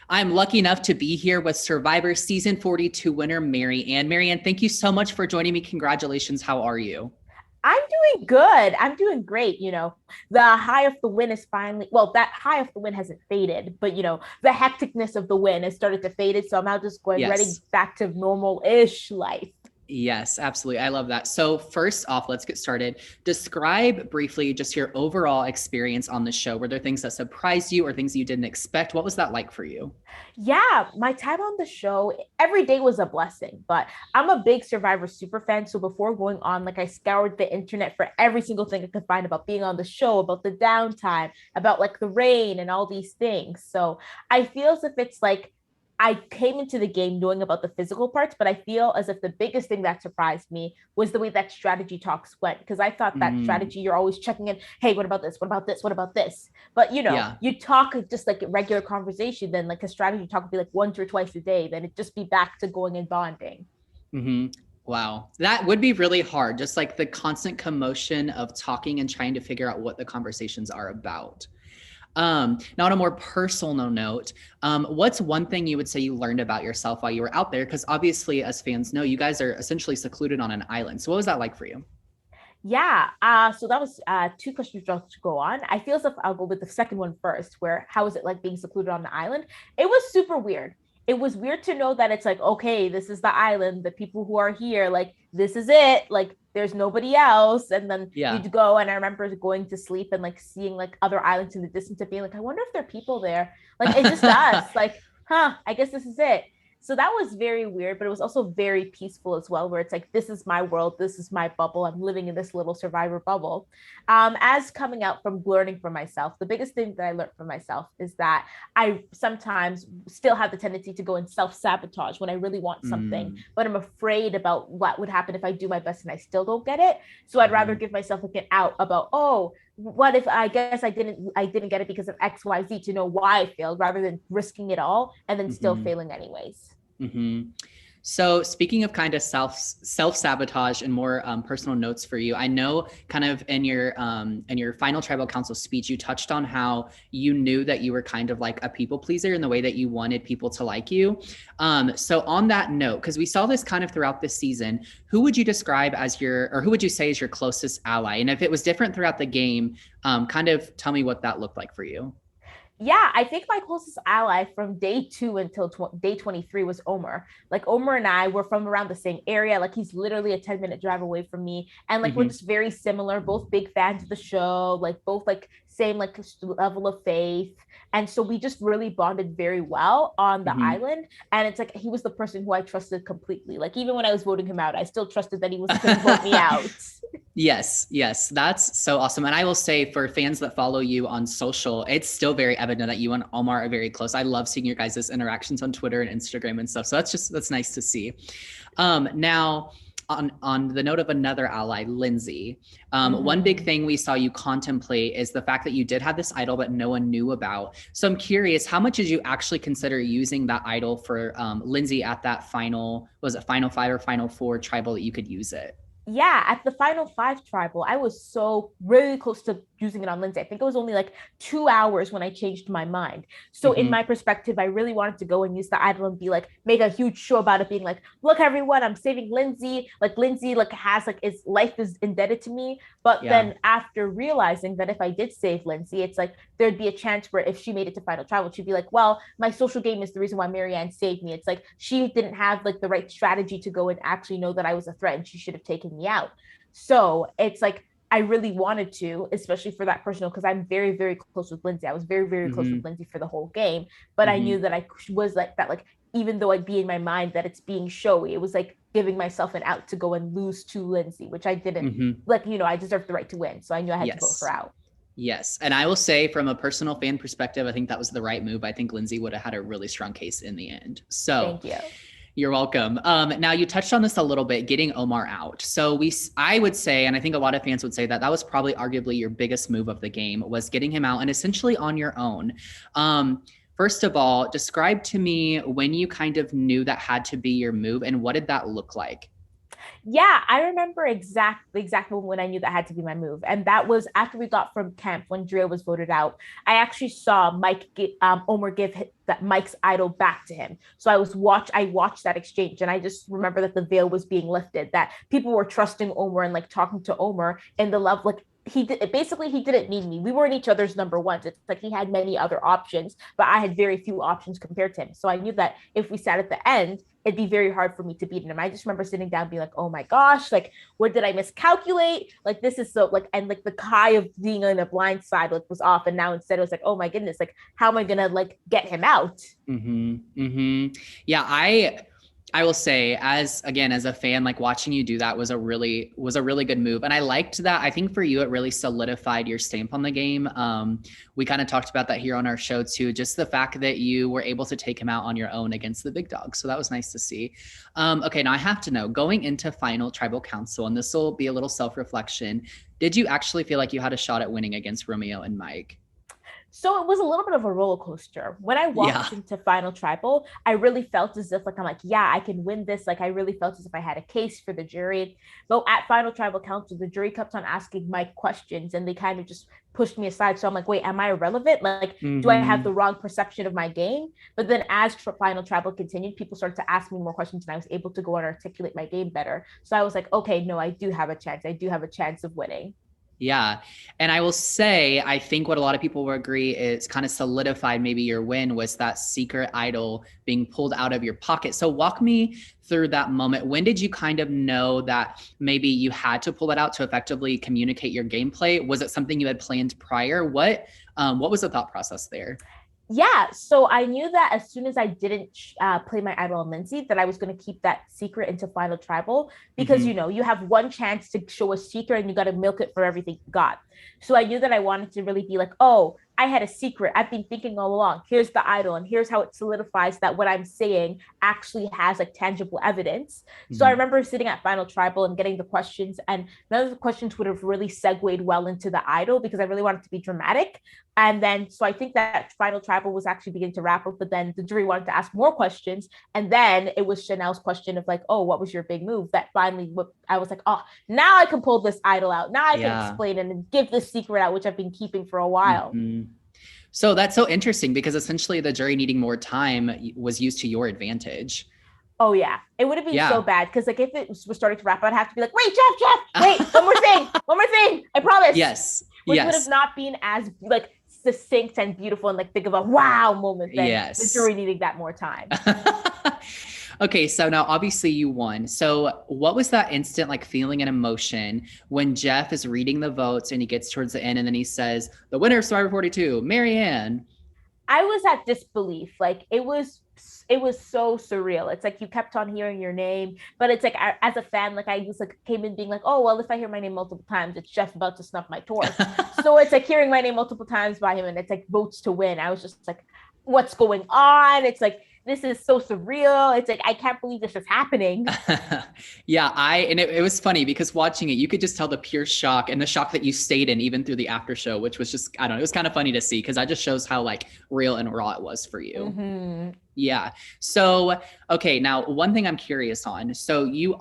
I'm lucky enough to be here with Survivor Season 42 winner, Maryanne. Maryanne, thank you so much for joining me. Congratulations. How are you? I'm doing good. I'm doing great. The high of the win is finally, well, that high of the win hasn't faded, but the hecticness of the win has started to fade. So I'm now just going ready Yes. back to normal ish life. Yes, absolutely. I love that. So, first off, let's get started. Describe briefly just your overall experience on the show. Were there things that surprised you or things you didn't expect? What was that like for you? Yeah, my time on the show, every day was a blessing, but I'm a big Survivor super fan. So before going on, like I scoured the internet for every single thing I could find about being on the show, about the downtime, about like the rain and all these things. So I feel as if it's like I came into the game knowing about the physical parts, but I feel as if the biggest thing that surprised me was the way that strategy talks went. Because I thought that Mm, strategy, you're always checking in, hey, what about this? What about this? What about this? But yeah. you talk just like a regular conversation, then like a strategy talk would be like once or twice a day, then it just be back to going and bonding. hmm Wow. That would be really hard. Just like the constant commotion of talking and trying to figure out what the conversations are about. Now on a more personal note, what's one thing you would say you learned about yourself while you were out there? Because obviously, as fans know, you guys are essentially secluded on an island. So what was that like for you? Yeah. So that was two questions to go on. I feel as if I'll go with the second one first, where how is it like being secluded on the island? It was super weird. It was weird to know that it's like, okay, this is the island, the people who are here, like this is it, like there's nobody else. And then Yeah. you'd go, and I remember going to sleep and like seeing like other islands in the distance and being like, I wonder if there are people there. Like it's just us. Like, I guess this is it. So that was very weird, but it was also very peaceful as well, where it's like, this is my world, this is my bubble. I'm living in this little survivor bubble. As coming out from learning for myself, the biggest thing that I learned for myself is that I sometimes still have the tendency to go and self sabotage when I really want something, Mm, but I'm afraid about what would happen if I do my best and I still don't get it. So I'd rather mhm, give myself like an out about, oh, what if I guess I didn't get it because of XYZ to know why I failed rather than risking it all and then still mhm, failing anyways. mhm. So speaking of kind of self sabotage and more personal notes for you, I know kind of in your final tribal council speech, you touched on how you knew that you were kind of like a people pleaser in the way that you wanted people to like you. So on that note, because we saw this kind of throughout this season, who would you describe as your, or who would you say is your closest ally? And if it was different throughout the game, kind of tell me what that looked like for you. Yeah, I think my closest ally from day two until day 23 was Omer. Like, Omer and I were from around the same area. Like, he's literally a 10-minute drive away from me. And like, we're Mm-hmm. just very similar, both big fans of the show, like, both like same like level of faith. And so we just really bonded very well on the Mm-hmm. island. And it's like, he was the person who I trusted completely. Like, even when I was voting him out, I still trusted that he wasn't going to vote me out. Yes, yes, that's so awesome. And I will say for fans that follow you on social, it's still very evident that you and Omar are very close. I love seeing your guys' interactions on Twitter and Instagram and stuff. So that's nice to see. Now on the note of another ally, Lindsay, one big Mm-hmm. thing we saw you contemplate is the fact that you did have this idol that no one knew about. So I'm curious, how much did you actually consider using that idol for Lindsay at that final, was it final five or final four tribal that you could use it? Yeah, at the final five tribal, I was so really close to using it on Lindsay. I think it was only like 2 hours when I changed my mind. So in my Mm-hmm. perspective, I really wanted to go and use the idol and be like, make a huge show about it, being like, look, everyone, I'm saving Lindsay. Like Lindsay, like has like its life is indebted to me. But Yeah. then after realizing that if I did save Lindsay, it's like there'd be a chance where if she made it to final tribal, she'd be like, well, my social game is the reason why Maryanne saved me. It's like she didn't have like the right strategy to go and actually know that I was a threat and she should have taken me out. So it's like I really wanted to, especially for that personal, because I'm very, very close with Lindsay. I was very, very close with Mm-hmm. Lindsay for the whole game. But I knew Mm-hmm. that I was like that, like, even though I'd be in my mind that it's being showy, it was like giving myself an out to go and lose to Lindsay, which I didn't Mm-hmm. like, I deserved the right to win. So I knew I had to vote her Yes. out. Yes. And I will say, from a personal fan perspective, I think that was the right move. I think Lindsay would have had a really strong case in the end. So Thank you. you're welcome. Now you touched on this a little bit, getting Omar out. So I would say, and I think a lot of fans would say that that was probably arguably your biggest move of the game, was getting him out and essentially on your own. First of all, describe to me when you kind of knew that had to be your move and what did that look like? Yeah, I remember the exact moment when I knew that had to be my move, and that was after we got from camp when Drea was voted out. I actually saw Omer give that Mike's idol back to him. So I watched that exchange, and I just remember that the veil was being lifted, that people were trusting Omer and like talking to Omer, and the love like he didn't need me. We weren't each other's number ones. It's like he had many other options, but I had very few options compared to him. So I knew that if we sat at the end, it'd be very hard for me to beat him. I just remember sitting down being like, oh my gosh, like where did I miscalculate? Like this is so like, and like the high of being on the blind side like was off. And now instead it was like, oh my goodness, like how am I gonna like get him out? Mm-hmm. Mm-hmm. Yeah, I will say, as again, as a fan, like watching you do that was a really good move. And I liked that. I think for you, it really solidified your stamp on the game. We kind of talked about that here on our show too, just the fact that you were able to take him out on your own against the big dog. So that was nice to see. Okay, now I have to know, going into final tribal council, and this will be a little self-reflection, did you actually feel like you had a shot at winning against Romeo and Mike? So it was a little bit of a roller coaster. When I Yeah. walked into Final Tribal, I really felt as if like I'm like, yeah, I can win this. Like I really felt as if I had a case for the jury. But at Final Tribal Council, the jury kept on asking Mike questions and they kind of just pushed me aside. So I'm like, wait, am I irrelevant? Like, do I have Mm-hmm. the wrong perception of my game? But then as Final Tribal continued, people started to ask me more questions and I was able to go and articulate my game better. So I was like, okay, no, I do have a chance. I do have a chance of winning. Yeah. And I will say, I think what a lot of people will agree is kind of solidified maybe your win was that secret idol being pulled out of your pocket. So walk me through that moment. When did you kind of know that maybe you had to pull it out to effectively communicate your gameplay? Was it something you had planned prior? What was the thought process there? Yeah, so I knew that as soon as I didn't play my idol on Lindsay, that I was going to keep that secret into Final Tribal because Mm-hmm. you know you have one chance to show a secret and you got to milk it for everything you got. So I knew that I wanted to really be like, oh, I had a secret. I've been thinking all along. Here's the idol, and here's how it solidifies that what I'm saying actually has like tangible evidence. So I Mm-hmm. remember sitting at Final Tribal and getting the questions, and none of the questions would have really segued well into the idol because I really wanted to be dramatic. And then, so I think that Final Tribal was actually beginning to wrap up, but then the jury wanted to ask more questions. And then it was Chanel's question of like, oh, what was your big move? That finally, I was like, oh, now I can pull this idol out. Now I can Yeah. explain it and give this secret out, which I've been keeping for a while. Mm-hmm. So that's so interesting because essentially the jury needing more time was used to your advantage. Oh yeah, it would have been so Yeah. bad because like if it was starting to wrap, I'd have to be like, wait, Jeff, wait, one more thing, I promise, Yes. which would have Yes. not been as like succinct and beautiful and like think of a wow moment than the Yes. jury needing that more time. Okay, so now obviously you won. So what was that instant like feeling and emotion when Jeff is reading the votes and he gets towards the end and then he says, "The winner of Survivor 42, Maryanne." I was at disbelief. Like it was so surreal. It's like you kept on hearing your name, but it's like as a fan, like I was like came in being like, oh well, if I hear my name multiple times, it's Jeff about to snuff my torch. So it's like hearing my name multiple times by him, and it's like votes to win. I was just like, what's going on? It's like this is so surreal. It's like I can't believe this is happening. Yeah, and it was funny because watching it, you could just tell the pure shock and the shock that you stayed in even through the after show, which was just, I don't know, it was kind of funny to see because that just shows how like real and raw it was for you. Mm-hmm. Yeah. So, okay, now one thing I'm curious on. So you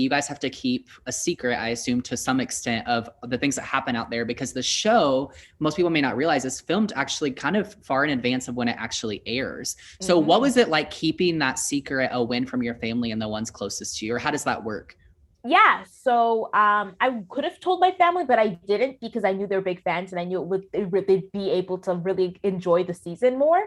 guys have to keep a secret, I assume, to some extent of the things that happen out there because the show, most people may not realize, is filmed actually kind of far in advance of when it actually airs. So what Mm-hmm. was it like keeping that secret a win from your family and the ones closest to you? Or how does that work? Yeah, so I could have told my family, but I didn't because I knew they're big fans and I knew they'd be able to really enjoy the season more.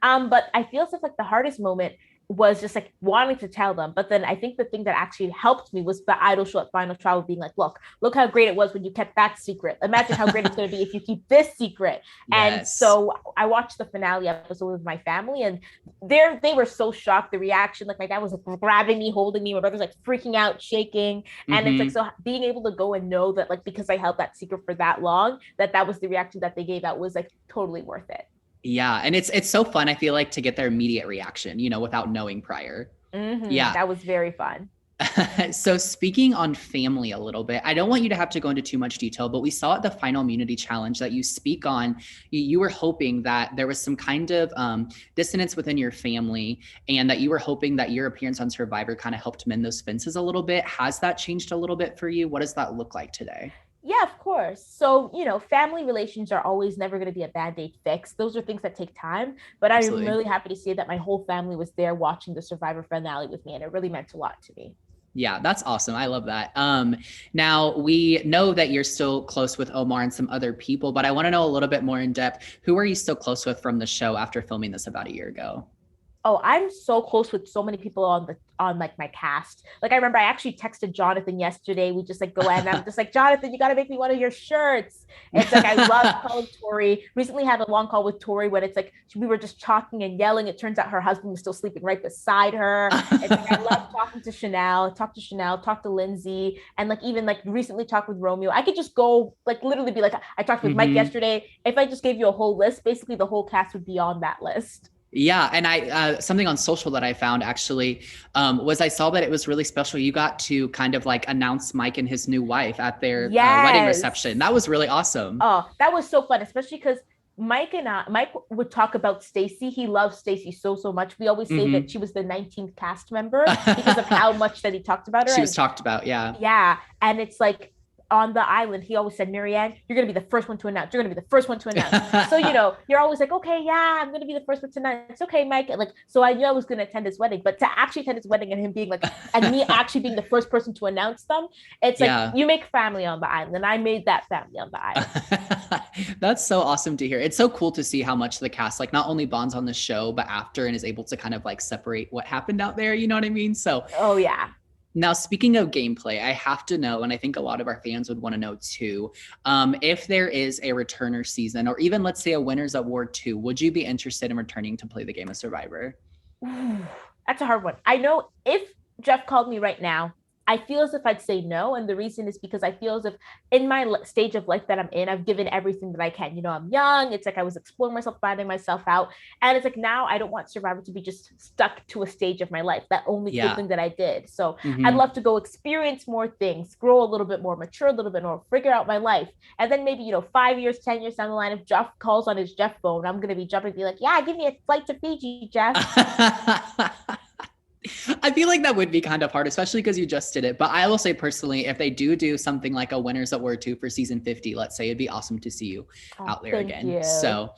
But I feel as if like the hardest moment was just like wanting to tell them. But then I think the thing that actually helped me was the idol show at Final Trial being like, look how great it was when you kept that secret. Imagine how great it's going to be if you keep this secret. And Yes. so I watched the finale episode with my family, and they were so shocked. The reaction, like my dad was like grabbing me, holding me, my brother's like freaking out, shaking, and it's like Mm-hmm. so being able to go and know that like because I held that secret for that long, that was the reaction that they gave out was like totally worth it. Yeah. And it's so fun, I feel like, to get their immediate reaction, without knowing prior. Mm-hmm. Yeah. That was very fun. So speaking on family a little bit, I don't want you to have to go into too much detail, but we saw at the final immunity challenge that you speak on, you were hoping that there was some kind of dissonance within your family and that you were hoping that your appearance on Survivor kind of helped mend those fences a little bit. Has that changed a little bit for you? What does that look like today? Yeah, of course. So, family relations are always never going to be a band-aid fix. Those are things that take time. But I'm Absolutely. really happy to see that my whole family was there watching the Survivor finale with me, and it really meant a lot to me. Yeah, that's awesome. I love that. Now we know that you're still close with Omar and some other people, but I want to know a little bit more in depth. Who are you still close with from the show after filming this about a year ago? Oh, I'm so close with so many people on like my cast. Like I remember I actually texted Jonathan yesterday. We just like go in and I'm just like, Jonathan, you gotta make me one of your shirts. It's like I love calling Tori. Recently had a long call with Tori when it's like we were just talking and yelling. It turns out her husband was still sleeping right beside her. It's like I love talking to Chanel, talk to Lindsay, and like even like recently talked with Romeo. I could just go like literally be like, I talked with Mike yesterday. If I just gave you a whole list, basically the whole cast would be on that list. Yeah. And I, something on social that I found actually, was I saw that it was really special. You got to kind of like announce Mike and his new wife at their wedding Yes. reception. That was really awesome. Oh, that was so fun, especially because Mike would talk about Stacy. He loves Stacy so much. We always say that she was the 19th cast member because of how much that he talked about her. She was talked about, yeah. Yeah. And it's like on the island, he always said, Maryanne, you're going to be the first one to announce. You're going to be the first one to announce. So, you're always like, okay, yeah, I'm going to be the first one to announce. It's okay, Mike. And like, so I knew I was going to attend his wedding, but to actually attend his wedding and him being like, and me actually being the first person to announce them, it's like, you make family on the island. And I made that family on the island. That's so awesome to hear. It's so cool to see how much the cast, like not only bonds on the show, but after and is able to kind of like separate what happened out there. You know what I mean? So, oh yeah. Now, speaking of gameplay, I have to know, and I think a lot of our fans would want to know too, if there is a returner season, or even let's say a Winners at War 2, would you be interested in returning to play the game of Survivor? That's a hard one. I know if Jeff called me right now, I feel as if I'd say no. And the reason is because I feel as if in my stage of life that I'm in, I've given everything that I can. I'm young. It's like I was exploring myself, finding myself out. And it's like now I don't want Survivor to be just stuck to a stage of my life, that only cool thing that I did. So I'd love to go experience more things, grow a little bit more, mature a little bit more, figure out my life. And then maybe, 5 years, 10 years down the line, if Jeff calls on his Jeff phone, I'm going to be jumping and be like, yeah, give me a flight to Fiji, Jeff. I feel like that would be kind of hard, especially because you just did it. But I will say personally, if they do something like a Winners at War 2 for season 50, let's say, it'd be awesome to see you out there again. You. So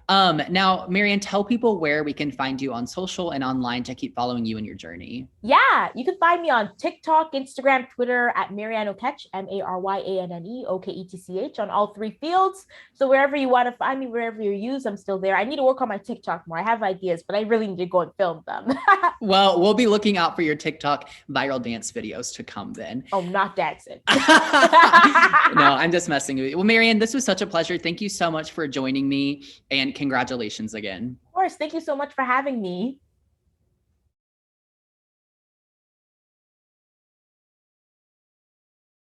now, Maryanne, tell people where we can find you on social and online to keep following you in your journey. Yeah, you can find me on TikTok, Instagram, Twitter at Maryanne Oketch, Maryanne Oketch on all 3 fields. So wherever you want to find me, wherever you use, I'm still there. I need to work on my TikTok more. I have ideas, but I really need to go and film them. Well, we'll be looking out for your TikTok viral dance videos to come then. Oh, not dancing. No, I'm just messing with you. Well, Maryanne, this was such a pleasure. Thank you so much for joining me and congratulations again. Of course. Thank you so much for having me.